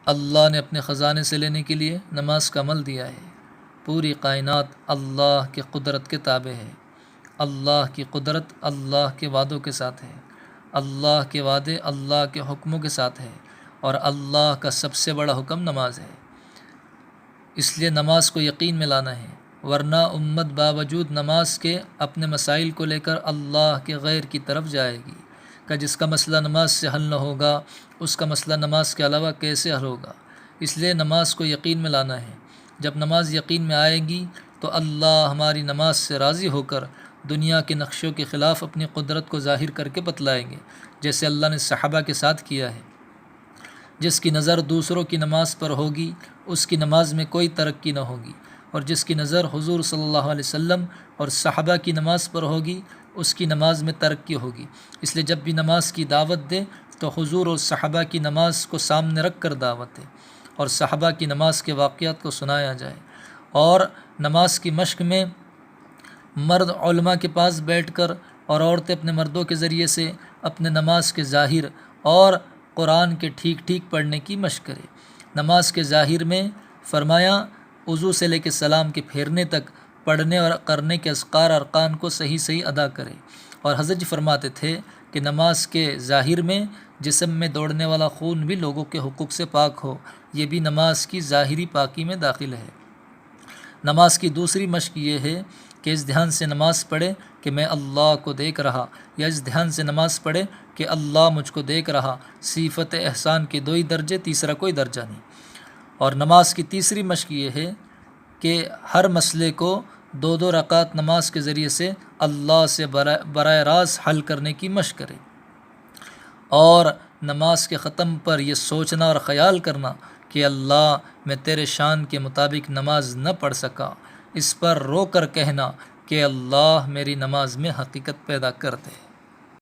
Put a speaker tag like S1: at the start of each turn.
S1: اللہ نے اپنے خزانے سے لینے کے لیے نماز کا عمل دیا ہے۔ پوری کائنات اللہ کے قدرت کے تابع ہے۔ اللہ کی قدرت اللہ کے وعدوں کے ساتھ ہے۔ اللہ کے وعدے اللہ کے حکموں کے ساتھ ہے، اور اللہ کا سب سے بڑا حکم نماز ہے۔ اس لیے نماز کو یقین میں لانا ہے، ورنہ امت باوجود نماز کے اپنے مسائل کو لے کر اللہ کے غیر کی طرف جائے گی کہ جس کا مسئلہ نماز سے حل نہ ہوگا، اس کا مسئلہ نماز کے علاوہ کیسے حل ہوگا۔ اس لیے نماز کو یقین میں لانا ہے۔ جب نماز یقین میں آئے گی تو اللہ ہماری نماز سے راضی ہو کر دنیا کے نقشوں کے خلاف اپنی قدرت کو ظاہر کر کے بتلائیں گے، جیسے اللہ نے صحابہ کے ساتھ کیا ہے۔ جس کی نظر دوسروں کی نماز پر ہوگی اس کی نماز میں کوئی ترقی نہ ہوگی، اور جس کی نظر حضور صلی اللہ علیہ وسلم اور صحابہ کی نماز پر ہوگی اس کی نماز میں ترقی ہوگی۔ اس لیے جب بھی نماز کی دعوت دے تو حضور اور صحابہ کی نماز کو سامنے رکھ کر دعوت دے، اور صحابہ کی نماز کے واقعات کو سنایا جائے۔ اور نماز کی مشق میں مرد علماء کے پاس بیٹھ کر اور عورتیں اپنے مردوں کے ذریعے سے اپنے نماز کے ظاہر اور قرآن کے ٹھیک ٹھیک پڑھنے کی مشق کرے۔ نماز کے ظاہر میں فرمایا وضو سے لے کے سلام کے پھیرنے تک پڑھنے اور کرنے کے اذکار ارکان کو صحیح صحیح ادا کرے۔ اور حضرت جی فرماتے تھے کہ نماز کے ظاہر میں جسم میں دوڑنے والا خون بھی لوگوں کے حقوق سے پاک ہو، یہ بھی نماز کی ظاہری پاکی میں داخل ہے۔ نماز کی دوسری مشق یہ ہے کہ اس دھیان سے نماز پڑھے کہ میں اللہ کو دیکھ رہا، یا اس دھیان سے نماز پڑھے کہ اللہ مجھ کو دیکھ رہا۔ صفت احسان کے 2 ہی درجے، تیسرا کوئی درجہ نہیں۔ اور نماز کی تیسری مشق یہ ہے کہ ہر مسئلے کو 2 رکعت نماز کے ذریعے سے اللہ سے براہ راست حل کرنے کی مشق کرے۔ اور نماز کے ختم پر یہ سوچنا اور خیال کرنا کہ اللہ میں تیرے شان کے مطابق نماز نہ پڑھ سکا، اس پر رو کر کہنا کہ اللہ میری نماز میں حقیقت پیدا کر دے۔